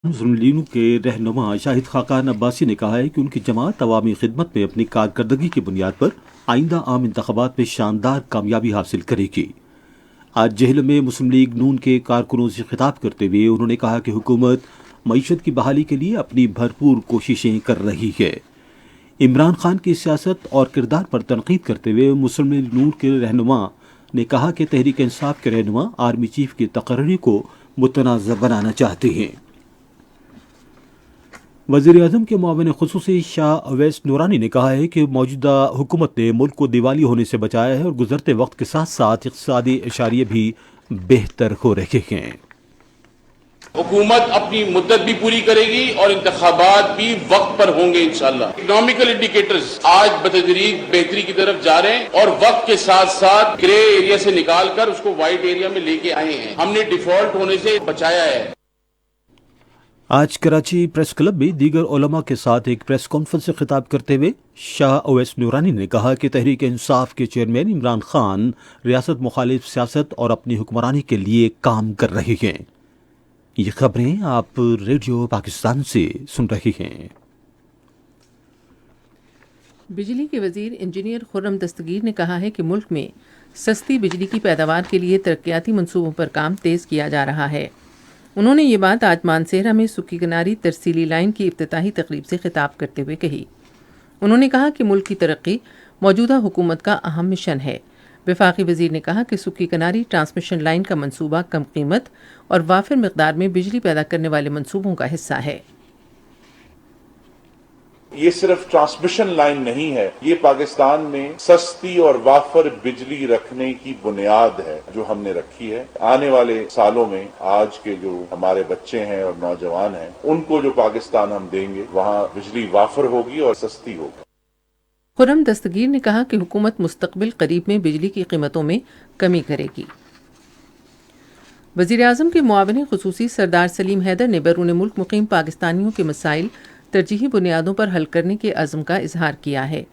مسلم league کے رہنما شاہد خاقان عباسی نے کہا ہے کہ ان کی جماعت عوامی خدمت میں اپنی کارکردگی کی بنیاد پر آئندہ عام انتخابات میں شاندار کامیابی حاصل کرے گی۔ آج جہل میں مسلم لیگ نون کے کارکنوں سے خطاب کرتے ہوئے انہوں نے کہا کہ حکومت معیشت کی بحالی کے لیے اپنی بھرپور کوششیں کر رہی ہے۔ عمران خان کی سیاست اور کردار پر تنقید کرتے ہوئے مسلم لیگ نون کے رہنما نے کہا کہ تحریک انصاف کے رہنما آرمی چیف کی تقرری کو متنازع بنانا چاہتے ہیں۔ وزیر اعظم کے معاون خصوصی شاہ اویس نورانی نے کہا ہے کہ موجودہ حکومت نے ملک کو دیوالی ہونے سے بچایا ہے اور گزرتے وقت کے ساتھ ساتھ اقتصادی اشاریے بھی بہتر ہو رہے ہیں۔ حکومت اپنی مدت بھی پوری کرے گی اور انتخابات بھی وقت پر ہوں گے انشاءاللہ۔ اکنامیکل انڈیکیٹرز آج بتدریج بہتری کی طرف جا رہے ہیں اور وقت کے ساتھ ساتھ گرے ایریا سے نکال کر اس کو وائٹ ایریا میں لے کے آئے ہیں۔ ہم نے ڈیفالٹ ہونے سے بچایا ہے۔ آج کراچی پریس کلب میں دیگر علماء کے ساتھ ایک پریس کانفرنس سے خطاب کرتے ہوئے شاہ اویس نورانی نے کہا کہ تحریک انصاف کے چیئرمین عمران خان ریاست مخالف سیاست اور اپنی حکمرانی کے لیے کام کر رہے ہیں۔ یہ خبریں آپ ریڈیو پاکستان سے سن رہے ہیں۔ بجلی کے وزیر انجینئر خرم دستگیر نے کہا ہے کہ ملک میں سستی بجلی کی پیداوار کے لیے ترقیاتی منصوبوں پر کام تیز کیا جا رہا ہے۔ انہوں نے یہ بات آج مانسہرہ میں سکی کناری ترسیلی لائن کی افتتاحی تقریب سے خطاب کرتے ہوئے کہی۔ انہوں نے کہا کہ ملک کی ترقی موجودہ حکومت کا اہم مشن ہے۔ وفاقی وزیر نے کہا کہ سکی کناری ٹرانسمیشن لائن کا منصوبہ کم قیمت اور وافر مقدار میں بجلی پیدا کرنے والے منصوبوں کا حصہ ہے۔ یہ صرف ٹرانسمیشن لائن نہیں ہے، یہ پاکستان میں سستی اور وافر بجلی رکھنے کی بنیاد ہے جو ہم نے رکھی ہے۔ آنے والے سالوں میں آج کے جو ہمارے بچے ہیں اور نوجوان ہیں ان کو جو پاکستان ہم دیں گے وہاں بجلی وافر ہوگی اور سستی ہوگی۔ خرم دستگیر نے کہا کہ حکومت مستقبل قریب میں بجلی کی قیمتوں میں کمی کرے گی۔ وزیر اعظم کے معاون خصوصی سردار سلیم حیدر نے بیرون ملک مقیم پاکستانیوں کے مسائل ترجیحی بنیادوں پر حل کرنے کے عزم کا اظہار کیا ہے۔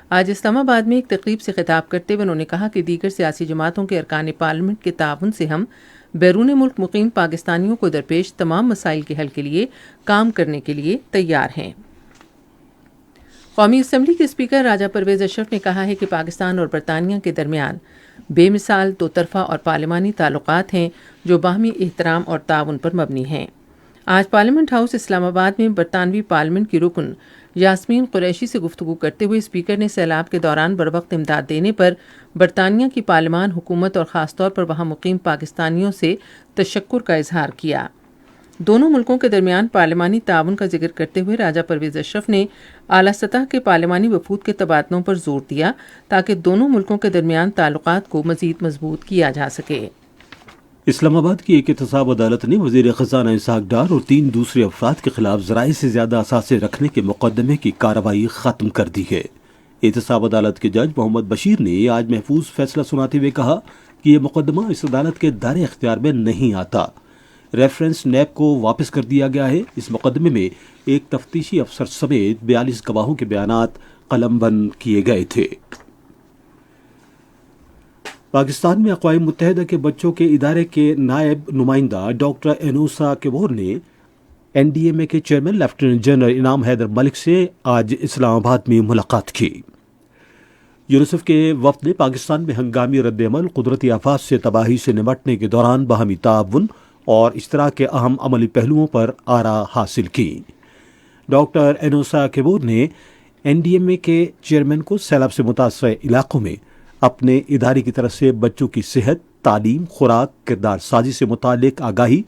آج اسلام آباد میں ایک تقریب سے خطاب کرتے ہوئے انہوں نے کہا کہ دیگر سیاسی جماعتوں کے ارکان پارلیمنٹ کے تعاون سے ہم بیرون ملک مقیم پاکستانیوں کو درپیش تمام مسائل کے حل کے لیے کام کرنے کے لیے تیار ہیں۔ قومی اسمبلی کے اسپیکر راجہ پرویز اشرف نے کہا ہے کہ پاکستان اور برطانیہ کے درمیان بے مثال دو طرفہ اور پارلیمانی تعلقات ہیں جو باہمی احترام اور تعاون پر مبنی ہیں۔ آج پارلیمنٹ ہاؤس اسلام آباد میں برطانوی پارلیمنٹ کی رکن یاسمین قریشی سے گفتگو کرتے ہوئے اسپیکر نے سیلاب کے دوران بروقت امداد دینے پر برطانیہ کی پارلیمان حکومت اور خاص طور پر وہاں مقیم پاکستانیوں سے تشکر کا اظہار کیا۔ دونوں ملکوں کے درمیان پارلیمانی تعاون کا ذکر کرتے ہوئے راجہ پرویز اشرف نے اعلیٰ سطح کے پارلیمانی وفود کے تبادلوں پر زور دیا تاکہ دونوں ملکوں کے درمیان تعلقات کو مزید مضبوط کیا جا سکے۔ اسلام آباد کی ایک احتساب عدالت نے وزیر خزانہ اسحاق ڈار اور 3 دوسرے افراد کے خلاف ذرائع سے زیادہ اثاثے رکھنے کے مقدمے کی کارروائی ختم کر دی ہے۔ احتساب عدالت کے جج محمد بشیر نے آج محفوظ فیصلہ سناتے ہوئے کہا کہ یہ مقدمہ اس عدالت کے دائرۂ اختیار میں نہیں آتا۔ ریفرنس نیب کو واپس کر دیا گیا ہے۔ اس مقدمے میں ایک تفتیشی افسر سمیت 42 گواہوں کے بیانات قلم بند کیے گئے تھے۔ پاکستان میں اقوام متحدہ کے بچوں کے ادارے کے نائب نمائندہ ڈاکٹر انوسا کیبور نے این ڈی ایم اے کے چیئرمین لیفٹیننٹ جنرل انعام حیدر ملک سے آج اسلام آباد میں ملاقات کی۔ یونیسیف کے وفد نے پاکستان میں ہنگامی رد عمل، قدرتی آفات سے تباہی سے نمٹنے کے دوران باہمی تعاون اور اشتراک کے اہم عملی پہلوؤں پر آراء حاصل کی۔ ڈاکٹر انوسا کیبور نے این ڈی ایم اے کے چیئرمین کو سیلاب سے متاثرہ علاقوں میں اپنے ادارے کی طرف سے بچوں کی صحت، تعلیم، خوراک، کردار سازی سے متعلق آگاہی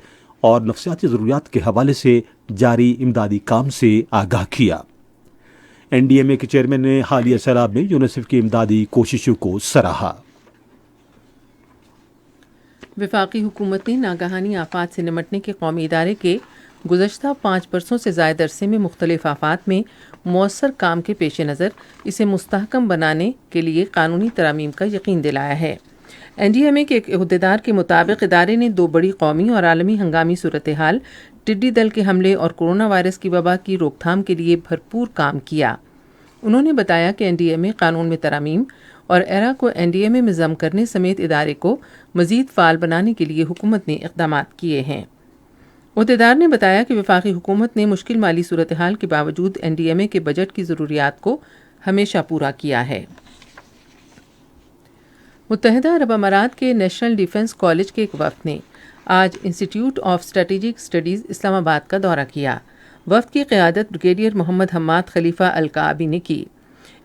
اور نفسیاتی ضروریات کے حوالے سے جاری امدادی کام سے آگاہ کیا۔ این ڈی ایم اے کے چیئرمین نے حالیہ سیلاب میں یونیسیف کی امدادی کوششوں کو سراہا۔ وفاقی حکومت نے ناگہانی آفات سے نمٹنے کے قومی ادارے کے گزشتہ 5 برسوں سے زائد عرصے میں مختلف آفات میں مؤثر کام کے پیش نظر اسے مستحکم بنانے کے لیے قانونی ترامیم کا یقین دلایا ہے۔ این ڈی ایم اے کے ایک عہدیدار کے مطابق ادارے نے 2 بڑی قومی اور عالمی ہنگامی صورتحال، ٹڈی دل کے حملے اور کورونا وائرس کی وبا کی روک تھام کے لیے بھرپور کام کیا۔ انہوں نے بتایا کہ این ڈی ایم اے قانون میں ترامیم اور ایرا کو این ڈی ایم اے میں ضم کرنے سمیت ادارے کو مزید فعال بنانے کے لیے حکومت نے اقدامات کیے ہیں۔ عہدیدار نے بتایا کہ وفاقی حکومت نے مشکل مالی صورتحال کے باوجود NDMA کے بجٹ کی ضروریات کو ہمیشہ پورا کیا ہے۔ متحدہ عرب امارات کے نیشنل ڈیفنس کالج کے ایک وفد نے آج انسٹیٹیوٹ آف اسٹریٹجک اسٹڈیز اسلام آباد کا دورہ کیا۔ وفد کی قیادت بریگیڈیئر محمد حماد خلیفہ الکعبی نے کی۔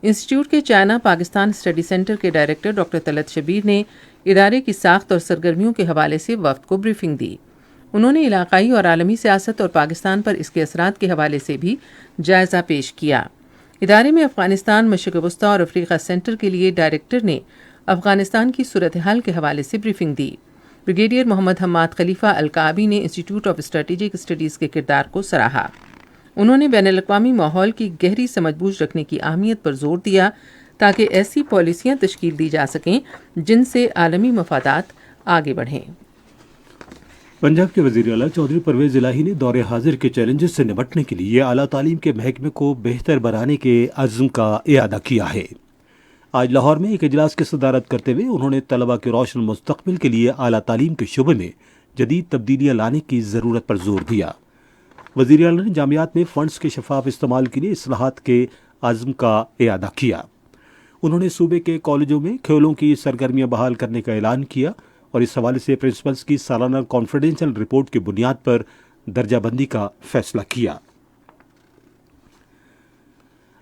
انسٹیٹیوٹ کے چائنا پاکستان اسٹڈی سینٹر کے ڈائریکٹر ڈاکٹر طلعت شبیر نے ادارے کی ساخت اور سرگرمیوں کے حوالے سے وفد کو بریفنگ دی۔ انہوں نے علاقائی اور عالمی سیاست اور پاکستان پر اس کے اثرات کے حوالے سے بھی جائزہ پیش کیا۔ ادارے میں افغانستان، مشرق وسطیٰ اور افریقہ سینٹر کے لیے ڈائریکٹر نے افغانستان کی صورتحال کے حوالے سے بریفنگ دی۔ بریگیڈیئر محمد حماد خلیفہ الکعبی نے انسٹیٹیوٹ آف اسٹریٹجک اسٹڈیز کے کردار کو سراہا۔ انہوں نے بین الاقوامی ماحول کی گہری سمجھ بوجھ رکھنے کی اہمیت پر زور دیا تاکہ ایسی پالیسیاں تشکیل دی جا سکیں جن سے عالمی مفادات آگے بڑھیں۔ پنجاب کے وزیر اعلیٰ چودھری پرویز الہی نے دور حاضر کے چیلنجز سے نمٹنے کے لیے اعلیٰ تعلیم کے محکمے کو بہتر بنانے کے عزم کا اعادہ کیا ہے۔ آج لاہور میں ایک اجلاس کی صدارت کرتے ہوئے انہوں نے طلباء کے روشن مستقبل کے لیے اعلیٰ تعلیم کے شعبے میں جدید تبدیلیاں لانے کی ضرورت پر زور دیا۔ وزیر اعلیٰ نے جامعات میں فنڈز کے شفاف استعمال کے لیے اصلاحات کے عزم کا اعادہ کیا۔ انہوں نے صوبے کے کالجوں میں کھیلوں کی سرگرمیاں بحال کرنے کا اعلان کیا اور اس حوالے سے پرنسپلز کی سالانہ کانفیڈینشیل رپورٹ کی بنیاد پر درجہ بندی کا فیصلہ کیا۔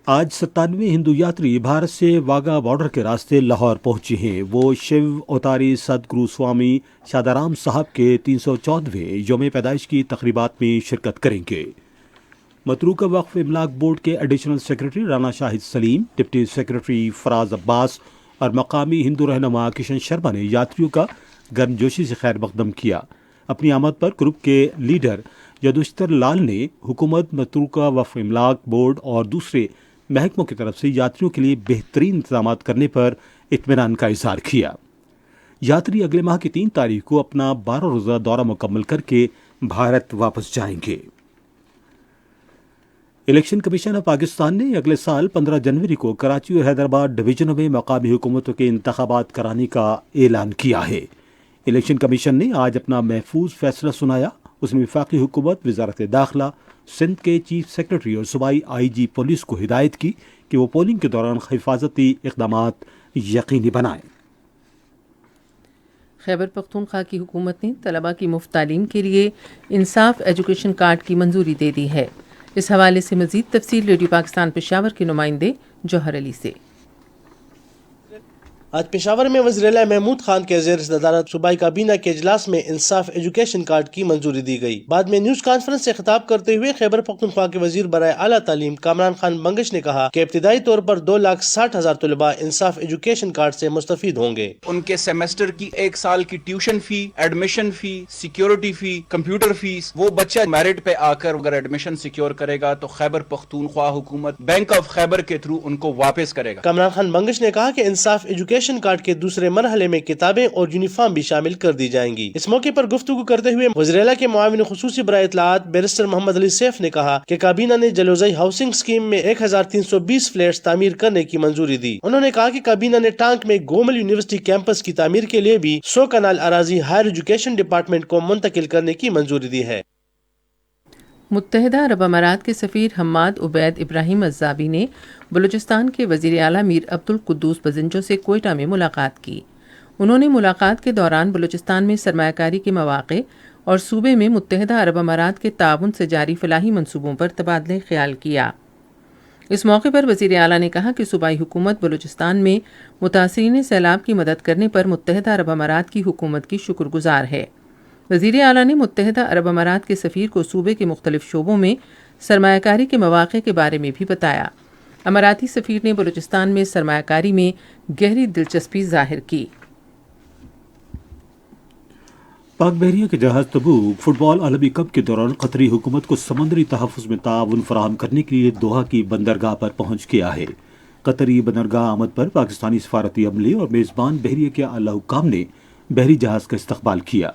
آج 97 ہندو یاتری بھارت سے واگا بارڈر کے راستے لاہور پہنچے ہیں۔ وہ شیو اوتاری ست گرو سوامی شادارام صاحب کے 314ویں یوم پیدائش کی تقریبات میں شرکت کریں گے۔ متروکہ وقف املاک بورڈ کے ایڈیشنل سیکرٹری رانا شاہد سلیم، ڈپٹی سیکرٹری فراز عباس اور مقامی ہندو رہنما کشن شرما نے یاتریوں کا گرمجوشی سے خیر مقدم کیا۔ اپنی آمد پر گروپ کے لیڈر یدوشتر لال نے حکومت، متروکہ وقف املاک بورڈ اور دوسرے محکموں کی طرف سے یاتریوں کے لیے بہترین انتظامات کرنے پر اطمینان کا اظہار کیا۔ یاتری اگلے ماہ کی 3 تاریخ کو اپنا 12 روزہ دورہ مکمل کر کے بھارت واپس جائیں گے۔ الیکشن کمیشن آف پاکستان نے اگلے سال 15 جنوری کو کراچی اور حیدرآباد ڈویژنوں میں مقامی حکومتوں کے انتخابات کرانے کا اعلان کیا ہے۔ الیکشن کمیشن نے آج اپنا محفوظ فیصلہ سنایا۔ اس میں وفاقی حکومت، وزارت داخلہ، سندھ کے چیف سیکرٹری اور صوبائی IG پولیس کو ہدایت کی کہ وہ پولنگ کے دوران حفاظتی اقدامات یقینی بنائیں۔ خیبر پختونخوا کی حکومت نے طلباء کی مفت تعلیم کے لیے انصاف ایجوکیشن کارڈ کی منظوری دے دی ہے۔ اس حوالے سے مزید تفصیل ریڈیو پاکستان پشاور کے نمائندے جوہر علی سے۔ آج پشاور میں وزیر اعلیٰ محمود خان کے زیر صدارت صوبائی کابینہ کے اجلاس میں انصاف ایجوکیشن کارڈ کی منظوری دی گئی۔ بعد میں نیوز کانفرنس سے خطاب کرتے ہوئے خیبر پختونخوا کے وزیر برائے اعلیٰ تعلیم کامران خان بنگش نے کہا کہ ابتدائی طور پر 2,60,000 طلباء انصاف ایجوکیشن کارڈ سے مستفید ہوں گے۔ ان کے سیمسٹر کی 1 سال کی ٹیوشن فی، ایڈمیشن فی، سیکیورٹی فی، کمپیوٹر فیس، وہ بچہ میرٹ پہ آ کر اگر ایڈمیشن سیکیور کرے گا تو خیبر پختونخوا حکومت بینک آف خیبر کے تھرو ان کو واپس کرے گا۔ کامران خان بنگش نے کہا کہ انصاف ایجوکیشن کارڈ کے دوسرے مرحلے میں کتابیں اور یونیفارم بھی شامل کر دی جائیں گی۔ اس موقع پر گفتگو کرتے ہوئے وزیر اعلیٰ کے معاون خصوصی برائے اطلاعات بیرسٹر محمد علی سیف نے کہا کہ کابینہ نے جلوزائی ہاؤسنگ اسکیم میں 1320 فلیٹس تعمیر کرنے کی منظوری دی۔ انہوں نے کہا کہ کابینہ نے ٹانک میں گومل یونیورسٹی کیمپس کی تعمیر کے لیے بھی 100 کنال اراضی ہائر ایجوکیشن ڈپارٹمنٹ کو منتقل کرنے کی منظوری دی ہے۔ متحدہ عرب امارات کے سفیر حماد عبید ابراہیم الزابی نے بلوچستان کے وزیر اعلیٰ میر عبدالقدوس بزنجو سے کوئٹہ میں ملاقات کی۔ انہوں نے ملاقات کے دوران بلوچستان میں سرمایہ کاری کے مواقع اور صوبے میں متحدہ عرب امارات کے تعاون سے جاری فلاحی منصوبوں پر تبادلہ خیال کیا۔ اس موقع پر وزیر اعلیٰ نے کہا کہ صوبائی حکومت بلوچستان میں متاثرین سیلاب کی مدد کرنے پر متحدہ عرب امارات کی حکومت کی شکر گزار ہے۔ وزیر اعلیٰ نے متحدہ عرب امارات کے سفیر کو صوبے کے مختلف شعبوں میں سرمایہ کاری کے مواقع کے بارے میں بھی بتایا۔ اماراتی سفیر نے بلوچستان میں سرمایہ کاری میں گہری دلچسپی ظاہر کی۔ پاک بحریہ کے جہاز تبوک فٹ بال عالمی کپ کے دوران قطری حکومت کو سمندری تحفظ میں تعاون فراہم کرنے کے لیے دوحہ کی بندرگاہ پر پہنچ گیا ہے۔ قطری بندرگاہ آمد پر پاکستانی سفارتی عملے اور میزبان بحریہ کے اعلیٰ حکام نے بحری جہاز کا استقبال کیا۔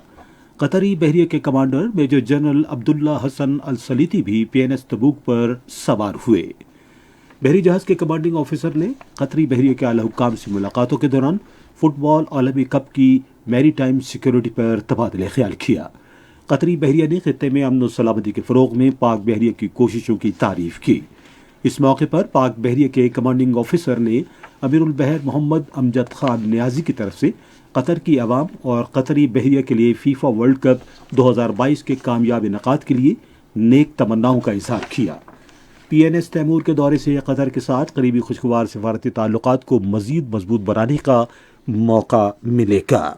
قطری بحریہ کے کمانڈر میجر جنرل عبداللہ حسن السلیتی بھی PNS تبوک پر سوار ہوئے۔ بحری جہاز کے کمانڈنگ آفیسر نے قطری بحریہ کے اعلیٰ حکام سے ملاقاتوں کے دوران فٹ بال عالمی کپ کی میری ٹائم سیکیورٹی پر تبادلہ خیال کیا۔ قطری بحریہ نے خطے میں امن و سلامتی کے فروغ میں پاک بحریہ کی کوششوں کی تعریف کی۔ اس موقع پر پاک بحریہ کے کمانڈنگ آفیسر نے امیر البحر محمد امجد خان نیازی کی طرف سے قطر کی عوام اور قطری بحریہ کے لیے فیفا ورلڈ کپ 2022 کے کامیاب انعقاد کے لیے نیک تمناؤں کا اظہار کیا۔ پی این ایس تیمور کے دورے سے قطر کے ساتھ قریبی خوشگوار سفارتی تعلقات کو مزید مضبوط بنانے کا موقع ملے گا۔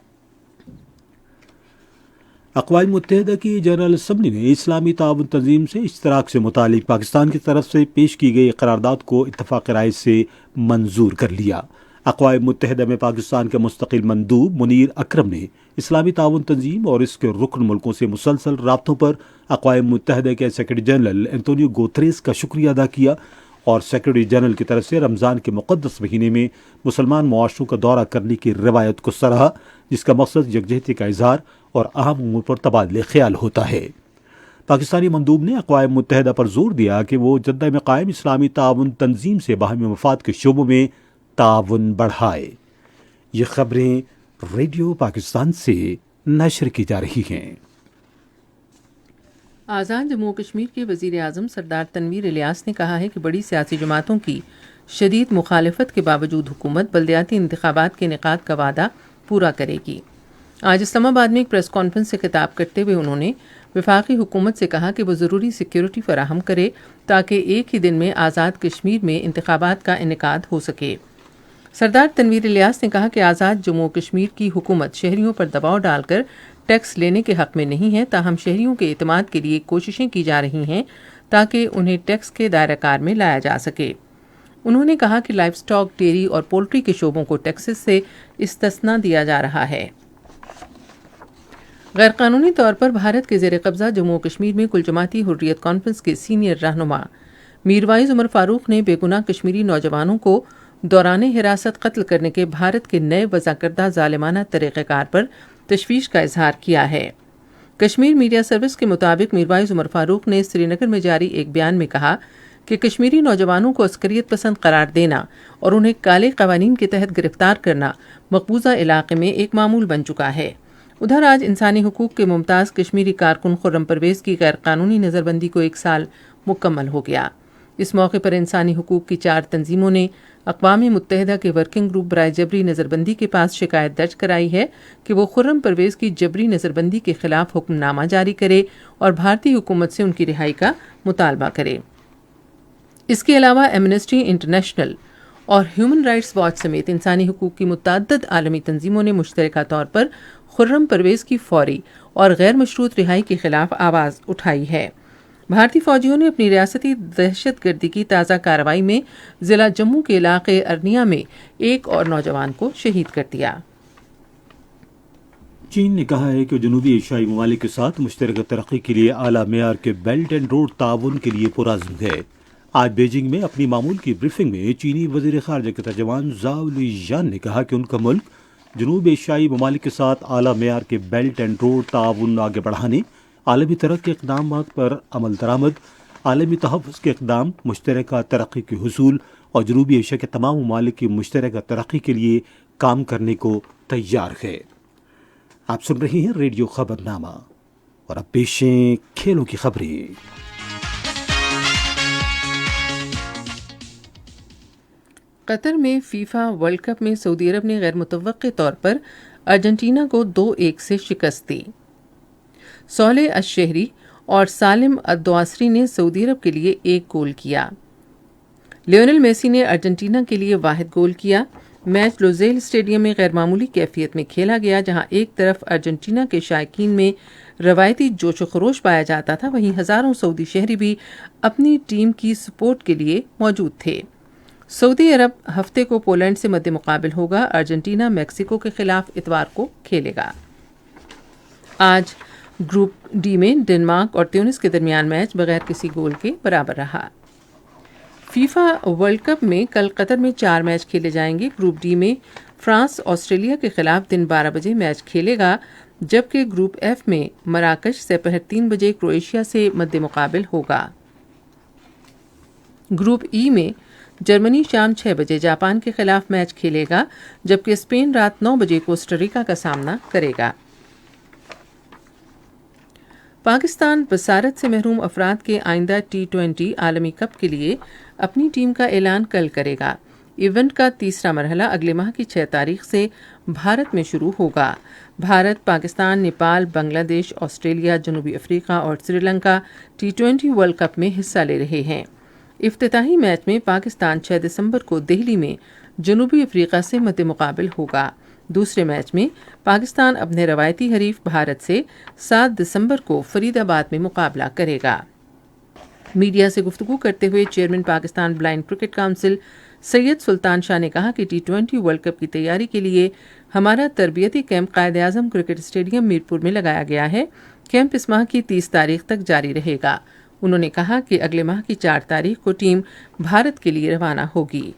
اقوام متحدہ کی جنرل اسمبلی نے اسلامی تعاون تنظیم سے اشتراک سے متعلق پاکستان کی طرف سے پیش کی گئی قرارداد کو اتفاق رائے سے منظور کر لیا۔ اقوام متحدہ میں پاکستان کے مستقل مندوب منیر اکرم نے اسلامی تعاون تنظیم اور اس کے رکن ملکوں سے مسلسل رابطوں پر اقوام متحدہ کے سیکرٹری جنرل انتونیو گوتریس کا شکریہ ادا کیا اور سیکرٹری جنرل کی طرف سے رمضان کے مقدس مہینے میں مسلمان معاشروں کا دورہ کرنے کی روایت کو سراہا، جس کا مقصد یکجہتی کا اظہار اور اہم امور پر تبادلہ خیال ہوتا ہے۔ پاکستانی مندوب نے اقوام متحدہ پر زور دیا کہ وہ جدہ میں قائم اسلامی تعاون تنظیم سے باہمی مفاد کے شعبوں میں تعاون بڑھائے۔ یہ خبریں ریڈیو پاکستان سے نشر کی جا رہی ہیں۔ آزاد جموں و کشمیر کے وزیر اعظم سردار تنویر الیاس نے کہا ہے کہ بڑی سیاسی جماعتوں کی شدید مخالفت کے باوجود حکومت بلدیاتی انتخابات کے انعقاد کا وعدہ پورا کرے گی۔ آج اسلام آباد میں ایک پریس کانفرنس سے خطاب کرتے ہوئے انہوں نے وفاقی حکومت سے کہا کہ وہ ضروری سیکیورٹی فراہم کرے تاکہ ایک ہی دن میں آزاد کشمیر میں انتخابات کا انعقاد ہو سکے۔ سردار تنویر الیاس نے کہا کہ آزاد جموں و کشمیر کی حکومت شہریوں پر دباؤ ڈال کر ٹیکس لینے کے حق میں نہیں ہے، تاہم شہریوں کے اعتماد کے لیے کوششیں کی جا رہی ہیں تاکہ انہیں ٹیکس کے دائرہ کار میں لایا جا سکے۔ انہوں نے کہا کہ لائف سٹاک، ڈیری اور پولٹری کے شعبوں کو ٹیکسز سے استثناء دیا جا رہا ہے۔ غیر قانونی طور پر بھارت کے زیر قبضہ جموں و کشمیر میں کل جماعتی حریت کانفرنس کے سینئر رہنما میروائز عمر فاروق نے بے گناہ کشمیری نوجوانوں کو دوران حراست قتل کرنے کے بھارت کے نئے وضع کردہ ظالمانہ طریقہ کار پر تشویش کا اظہار کیا ہے۔ کشمیر میڈیا سروس کے مطابق میروائز عمر فاروق نے سری نگر میں جاری ایک بیان میں کہا کہ کشمیری نوجوانوں کو عسکریت پسند قرار دینا اور انہیں کالے قوانین کے تحت گرفتار کرنا مقبوضہ علاقے میں ایک معمول بن چکا ہے۔ ادھر آج انسانی حقوق کے ممتاز کشمیری کارکن خرم پرویز کی غیر قانونی نظر بندی کو 1 سال مکمل ہو گیا۔ اس موقع پر انسانی حقوق کی 4 تنظیموں نے اقوام متحدہ کے ورکنگ گروپ برائے جبری نظر بندی کے پاس شکایت درج کرائی ہے کہ وہ خرم پرویز کی جبری نظر بندی کے خلاف حکم نامہ جاری کرے اور بھارتی حکومت سے ان کی رہائی کا مطالبہ کرے۔ اس کے علاوہ ایمنسٹی انٹرنیشنل اور ہیومن رائٹس واچ سمیت انسانی حقوق کی متعدد عالمی تنظیموں نے مشترکہ طور پر خرم پرویز کی فوری اور غیر مشروط رہائی کے خلاف آواز اٹھائی ہے۔ بھارتی فوجیوں نے اپنی ریاستی دہشت گردی کی تازہ کارروائی میں ضلع جموں کے علاقے ارنیا میں ایک اور نوجوان کو شہید کر دیا۔ چین نے کہا ہے کہ جنوبی ایشیائی ممالک کے ساتھ مشترکہ ترقی کے لیے اعلیٰ معیار کے بیلٹ اینڈ روڈ تعاون کے لیے پرعزم ہے۔ آج بیجنگ میں اپنی معمول کی بریفنگ میں چینی وزیر خارجہ کے ترجمان زاؤ لیجان نے کہا کہ ان کا ملک جنوب ایشیائی ممالک کے ساتھ اعلیٰ معیار کے بیلٹ اینڈ روڈ تعاون آگے بڑھانے، عالمی ترقی کے اقدامات پر عمل درآمد، عالمی تحفظ کے اقدام، مشترکہ ترقی کے حصول اور جنوبی ایشیا کے تمام ممالک کی مشترکہ ترقی کے لیے کام کرنے کو تیار ہے۔ آپ سن رہے ہیں ریڈیو خبرنامہ اور اب پیش ہیں کھیلوں کی خبریں۔ قطر میں فیفا ورلڈ کپ میں سعودی عرب نے غیر متوقع طور پر ارجنٹینا کو 2-1 سے شکست دی۔ صالح الشہری اور سالم الدواسری نے سعودی عرب کے لیے 1 گول کیا۔ لیونل میسی نے ارجنٹینا کے لیے واحد گول کیا۔ میچ لوزیل اسٹیڈیم میں غیر معمولی کیفیت میں کھیلا گیا، جہاں ایک طرف ارجنٹینا کے شائقین میں روایتی جوش و خروش پایا جاتا تھا، وہیں ہزاروں سعودی شہری بھی اپنی ٹیم کی سپورٹ کے لیے موجود تھے۔ سعودی عرب ہفتے کو پولینڈ سے مد مقابل ہوگا۔ ارجنٹینا میکسیکو کے خلاف اتوار کو کھیلے گا۔ آج گروپ ڈی میں ڈنمارک اور تیونس کے درمیان میچ بغیر کسی گول کے برابر رہا۔ فیفا ورلڈ کپ میں کل قطر میں 4 میچ کھیلے جائیں گے۔ گروپ ڈی میں فرانس آسٹریلیا کے خلاف دن 12 بجے میچ کھیلے گا، جبکہ گروپ ایف میں مراکش دوپہر 3 بجے کروئیشیا سے مد مقابل ہوگا۔ گروپ ای میں جرمنی شام 6 بجے جاپان کے خلاف میچ کھیلے گا، جبکہ اسپین رات 9 بجے کوسٹاریکا کا سامنا کرے گا۔ پاکستان بصارت سے محروم افراد کے آئندہ T20 عالمی کپ کے لیے اپنی ٹیم کا اعلان کل کرے گا۔ ایونٹ کا تیسرا مرحلہ اگلے ماہ کی 6 تاریخ سے بھارت میں شروع ہوگا۔ بھارت، پاکستان، نیپال، بنگلہ دیش، آسٹریلیا، جنوبی افریقہ اور Sri Lanka T20 world cup میں حصہ لے رہے ہیں۔ افتتاحی میچ میں پاکستان 6 دسمبر کو دہلی میں جنوبی افریقہ سے مد مقابل ہوگا۔ دوسرے میچ میں پاکستان اپنے روایتی حریف بھارت سے 7 دسمبر کو فرید آباد میں مقابلہ کرے گا۔ میڈیا سے گفتگو کرتے ہوئے chairman Pakistan blind cricket council Syed Sultan Shah نے کہا کہ T20 ورلڈ کپ کی تیاری کے لیے ہمارا تربیتی camp Quaid Azam cricket stadium Mirpur میں لگایا گیا ہے۔ کیمپ اس ماہ کی 30 تاریخ تک جاری رہے گا۔ انہوں نے کہا کہ اگلے ماہ کی 4 تاریخ کو ٹیم بھارت کے لیے روانہ ہوگی۔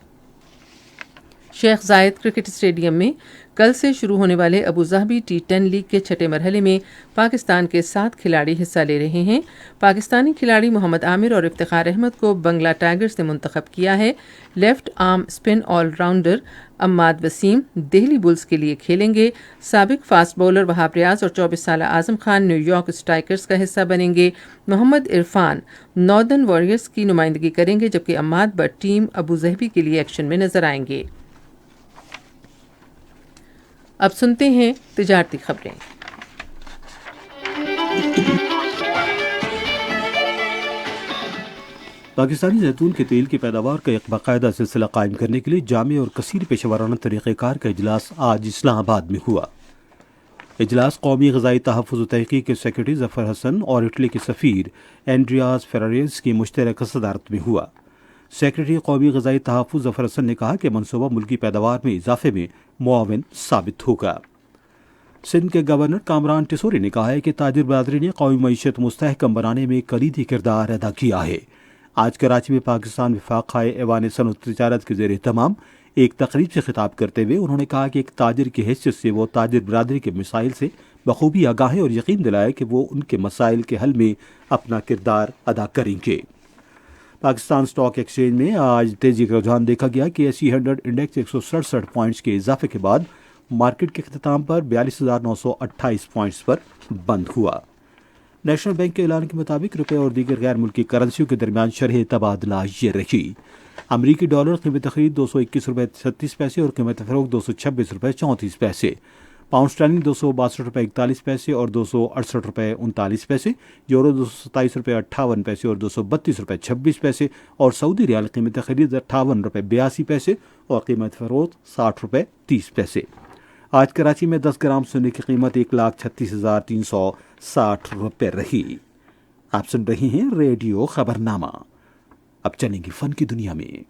شیخ زاید کرکٹ اسٹیڈیم میں کل سے شروع ہونے والے ابوظہبی T10 لیگ کے 6 مرحلے میں پاکستان کے 7 کھلاڑی حصہ لے رہے ہیں۔ پاکستانی کھلاڑی محمد عامر اور افتخار احمد کو بنگلہ ٹائیگرز نے منتخب کیا ہے۔ Left arm spin all rounder Imad Wasim Delhi Bulls کے لیے کھیلیں گے۔ سابق فاسٹ بولر وہاب ریاض اور 24 سالہ Azam Khan new York strikers کا حصہ بنیں گے۔ محمد عرفان ناردرن وارئرز کی نمائندگی کریں گے، جبکہ عماد بٹ ٹیم ابوظہبی کے لیے ایکشن میں نظر آئیں گے۔ اب سنتے ہیں تجارتی خبریں۔ پاکستانی زیتون کے تیل کی پیداوار کا ایک باقاعدہ سلسلہ قائم کرنے کے لیے جامع اور کثیر پیشہ ورانہ طریقہ کار کا اجلاس آج اسلام آباد میں ہوا۔ اجلاس قومی غذائی تحفظ و تحقیق کے سیکرٹری ظفر حسن اور اٹلی کے سفیر اینڈریاس فیراریز کی مشترکہ صدارت میں ہوا۔ سیکرٹری قومی غذائی تحفظ ظفر حسن نے کہا کہ منصوبہ ملکی پیداوار میں اضافے میں معاون ثابت ہوگا۔ سندھ کے گورنر کامران ٹیسوری نے کہا ہے کہ تاجر برادری نے قومی معیشت مستحکم بنانے میں کلیدی کردار ادا کیا ہے۔ آج کراچی میں پاکستان وفاق خائے ایوان صنعت تجارت کے زیر اہتمام ایک تقریب سے خطاب کرتے ہوئے انہوں نے کہا کہ ایک تاجر کی حیثیت سے وہ تاجر برادری کے مسائل سے بخوبی آگاہ ہیں اور یقین دلایا کہ وہ ان کے مسائل کے حل میں اپنا کردار ادا کریں گے۔ پاکستان اسٹاک ایکسچینج میں آج تیزی کا رجحان دیکھا گیا کہ ایس ای 100 انڈیکس 167 پوائنٹس کے اضافے کے بعد مارکیٹ کے اختتام پر 42,928 پوائنٹس پر بند ہوا۔ نیشنل بینک کے اعلان کے مطابق روپے اور دیگر غیر ملکی کرنسیوں کے درمیان شرح تبادلہ یہ رہی۔ امریکی ڈالر قیمت خرید 221 روپے 36 پیسے اور قیمت فروخت 226 روپے 34 پیسے، پاؤنڈ اسٹرلنگ 262 روپے 41 پیسے اور 268 روپے 39 پیسے، یورو 227 روپے 58 پیسے اور 232 روپے 26 پیسے اور سعودی ریال قیمت خرید 58 روپے 82 پیسے اور قیمت فروخت 60 روپے 30 پیسے۔ آج کراچی میں 10 گرام سونے کی قیمت 1,36,360 روپے رہی۔ آپ سن رہی ہیں ریڈیو خبرنامہ۔ اب چلیں گے فن کی دنیا میں۔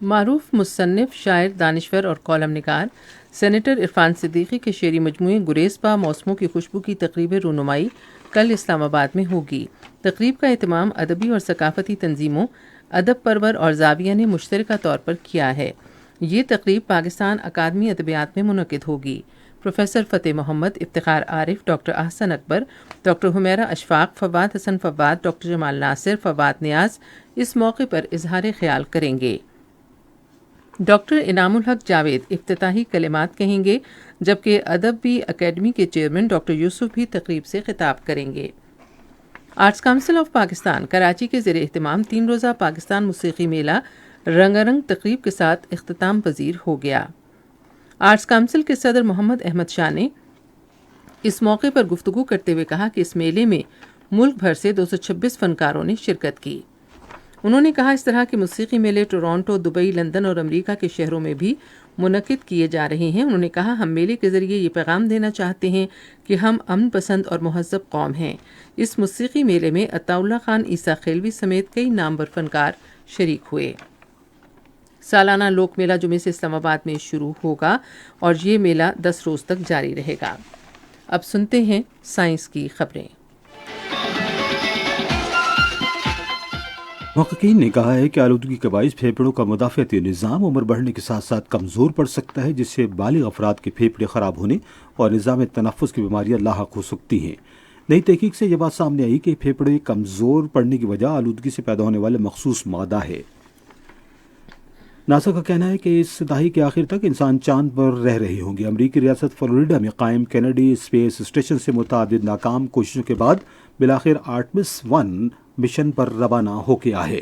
معروف مصنف، شاعر، دانشور اور کالم نگار سینیٹر عرفان صدیقی کے شعری مجموعے گریزپا موسموں کی خوشبو کی تقریب رونمائی کل اسلام آباد میں ہوگی۔ تقریب کا اہتمام ادبی اور ثقافتی تنظیموں ادب پرور اور زاویہ نے مشترکہ طور پر کیا ہے۔ یہ تقریب پاکستان اکادمی ادبیات میں منعقد ہوگی۔ پروفیسر فتح محمد، افتخار عارف، ڈاکٹر احسن اکبر، ڈاکٹر حمیرہ اشفاق، فواد حسن فواد، ڈاکٹر جمال ناصر، فواد نیاز اس موقع پر اظہار خیال کریں گے۔ ڈاکٹر انعام الحق جاوید افتتاحی کلمات کہیں گے، جبکہ ادبی اکیڈمی کے چیئرمین ڈاکٹر یوسف بھی تقریب سے خطاب کریں گے۔ Arts council of Pakistan Karachi کے زیر اہتمام 3 روزہ پاکستان موسیقی میلہ رنگارنگ تقریب کے ساتھ اختتام پذیر ہو گیا۔ آرٹس کونسل کے صدر محمد احمد شاہ نے اس موقع پر گفتگو کرتے ہوئے کہا کہ اس میلے میں ملک بھر سے 226 فنکاروں نے شرکت کی۔ انہوں نے کہا اس طرح کے موسیقی میلے ٹورانٹو، دبئی، لندن اور امریکہ کے شہروں میں بھی منعقد کیے جا رہے ہیں۔ انہوں نے کہا ہم میلے کے ذریعے یہ پیغام دینا چاہتے ہیں کہ ہم امن پسند اور مہذب قوم ہیں۔ اس موسیقی میلے میں عطا اللہ خان عیسیٰ خیلوی سمیت کئی نامور فنکار شریک ہوئے۔ سالانہ لوک میلہ جمعے سے اسلام آباد میں شروع ہوگا اور یہ میلہ 10 روز تک جاری رہے گا۔ اب سنتے ہیں سائنس کی خبریں۔ محققین نے کہا ہے کہ آلودگی کے باعث پھیپھڑوں کا مدافعتی نظام عمر بڑھنے کے ساتھ ساتھ کمزور پڑ سکتا ہے، جس سے بالغ افراد کے پھیپھڑے خراب ہونے اور نظام تنفس کی بیماریاں لاحق ہو سکتی ہیں۔ نئی تحقیق سے یہ بات سامنے آئی کہ پھیپھڑے کمزور پڑنے کی وجہ آلودگی سے پیدا ہونے والے مخصوص مادہ ہے۔ ناسا کا کہنا ہے کہ اس دہائی کے آخر تک انسان چاند پر رہ رہے ہوں گے۔ امریکی ریاست فلوریڈا میں قائم کینیڈی اسپیس اسٹیشن سے متعدد ناکام کوششوں کے بعد بالآخر آرٹمس 1 مشن پر روانہ ہو گیا ہے۔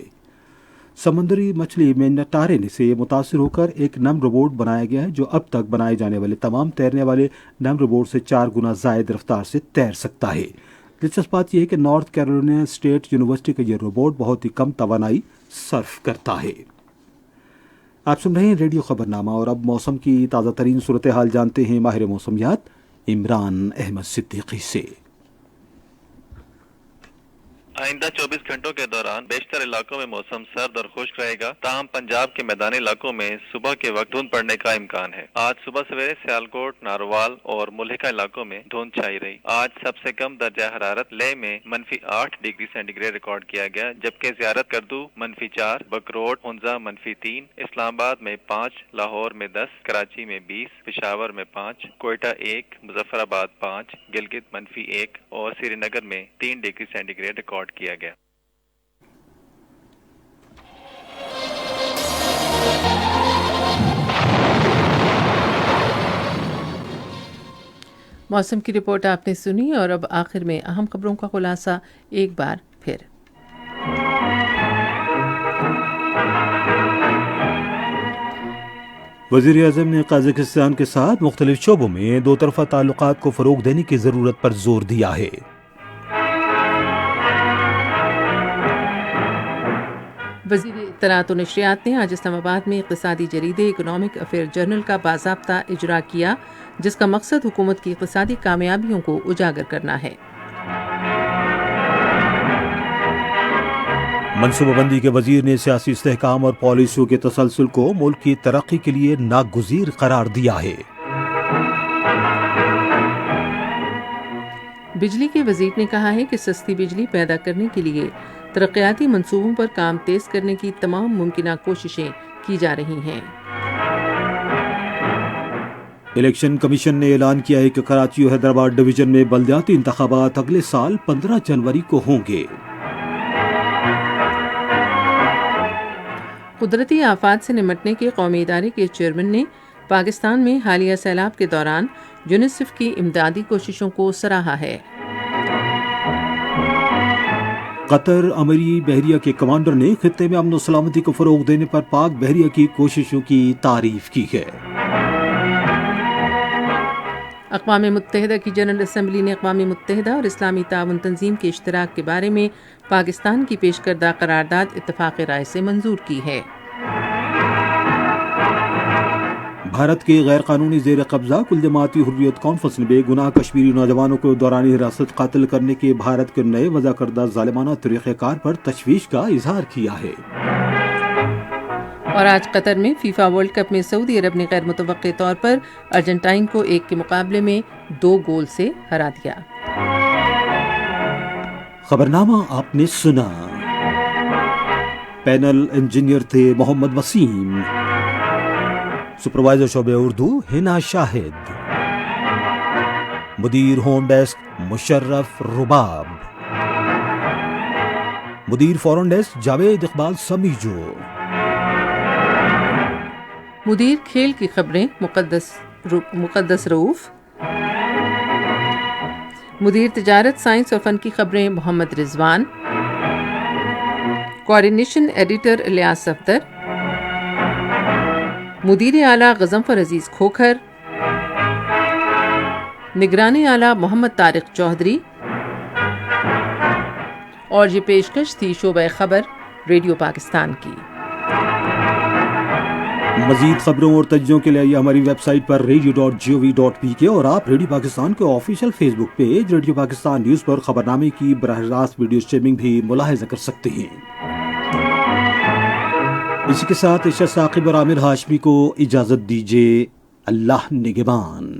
سمندری مچھلی مینٹارے سے متاثر ہو کر ایک نرم روبوٹ بنایا گیا ہے جو اب تک بنائے جانے والے تمام تیرنے والے نرم روبوٹ سے 4 گنا زائد رفتار سے تیر سکتا ہے۔ دلچسپ بات یہ ہے کہ نارتھ کیرولینا اسٹیٹ یونیورسٹی کا یہ روبوٹ بہت ہی کم توانائی صرف کرتا ہے۔ آپ سن رہے ہیں ریڈیو خبرنامہ، اور اب موسم کی تازہ ترین صورتحال جانتے ہیں ماہر موسمیات عمران احمد صدیقی سے۔ آئندہ 24 گھنٹوں کے دوران بیشتر علاقوں میں موسم سرد اور خشک رہے گا، تاہم پنجاب کے میدانی علاقوں میں صبح کے وقت دھند پڑنے کا امکان ہے۔ آج صبح سویرے سیالکوٹ، ناروال اور ملحقہ علاقوں میں دھند چھائی رہی۔ آج سب سے کم درجہ حرارت لے میں -8 ڈگری سینٹی گریڈ ریکارڈ کیا گیا، جبکہ زیارت کردو -4، بکروٹ ہنزا -3، اسلام آباد میں 5، لاہور میں 10، کراچی میں 20، پشاور میں 5، کوئٹہ 1، مظفر آباد 5، گلگت -1 اور سری نگر میں 3 ڈگری سینٹی گریڈ ریکارڈ کیا گیا۔ موسم کی رپورٹ آپ نے سنی، اور اب آخر میں اہم خبروں کا خلاصہ ایک بار پھر۔ وزیر اعظم نے قازقستان کے ساتھ مختلف شعبوں میں دو طرفہ تعلقات کو فروغ دینے کی ضرورت پر زور دیا ہے۔ وزیر اطلاعات و نشریات نے آج اسلام آباد میں اقتصادی جریدے اکنامک افیئر جرنل کا باضابطہ اجرا کیا، جس کا مقصد حکومت کی اقتصادی کامیابیوں کو اجاگر کرنا ہے۔ منصوبہ بندی کے وزیر نے سیاسی استحکام اور پالیسیوں کے تسلسل کو ملک کی ترقی کے لیے ناگزیر قرار دیا ہے۔ بجلی کے وزیر نے کہا ہے کہ سستی بجلی پیدا کرنے کے لیے ترقیاتی منصوبوں پر کام تیز کرنے کی تمام ممکنہ کوششیں کی جا رہی ہیں۔ الیکشن کمیشن نے اعلان کیا ہے کہ کراچی اور حیدرآباد ڈویژن میں بلدیاتی انتخابات اگلے سال 15 جنوری کو ہوں گے۔ قدرتی آفات سے نمٹنے کے قومی ادارے کے چیئرمین نے پاکستان میں حالیہ سیلاب کے دوران یونیسیف کی امدادی کوششوں کو سراہا ہے۔ قطر امری بحریہ کے کمانڈر نے خطے میں امن و سلامتی کو فروغ دینے پر پاک بحریہ کی کوششوں کی تعریف کی ہے۔ اقوام متحدہ کی جنرل اسمبلی نے اقوام متحدہ اور اسلامی تعاون تنظیم کے اشتراک کے بارے میں پاکستان کی پیش کردہ قرارداد اتفاق رائے سے منظور کی ہے۔ بھارت کے غیر قانونی زیر قبضہ کل جماعتی حریت کانفرنس نے بے گناہ کشمیری نوجوانوں کو دورانی حراست قتل کرنے کے بھارت کے نئے وضع کردہ ظالمانہ طریقہ کار پر تشویش کا اظہار کیا ہے۔ اور آج قطر میں فیفا ورلڈ کپ میں سعودی عرب نے غیر متوقع طور پر ارجنٹائن کو 1 کے مقابلے میں 2 گول سے ہرا دیا۔ خبرنامہ آپ نے سنا۔ پینل انجینئر تھے محمد وسیم، سپروائزر شعبہ اردو ہنا شاہد، مدیر ہوم ڈیسک مشرف رباب، مدیر فورن ڈیسک جاوید اقبال سمیجو، مدیر کھیل کی خبریں مقدس رؤوف، مدیر تجارت سائنس اور فن کی خبریں محمد رضوان، کوارڈینیشن ایڈیٹر الیاس صفدر، مدیر اعلیٰ غضنفر عزیز کھوکھر، نگران اعلیٰ محمد طارق چودھری، اور یہ پیشکش تھی شعبہ خبر ریڈیو پاکستان کی۔ مزید خبروں اور تجزیوں کے لیے ہماری ویب سائٹ پر radio.gov.pk اور آپ ریڈیو پاکستان کے آفیشیل فیس بک پیج ریڈیو پاکستان نیوز پر خبرنامے کی براہ راست ویڈیو اسٹریمنگ بھی ملاحظہ کر سکتے ہیں۔ اسی کے ساتھ ارشد ثاقب اور عامر ہاشمی کو اجازت دیجیے۔ اللہ نگہبان۔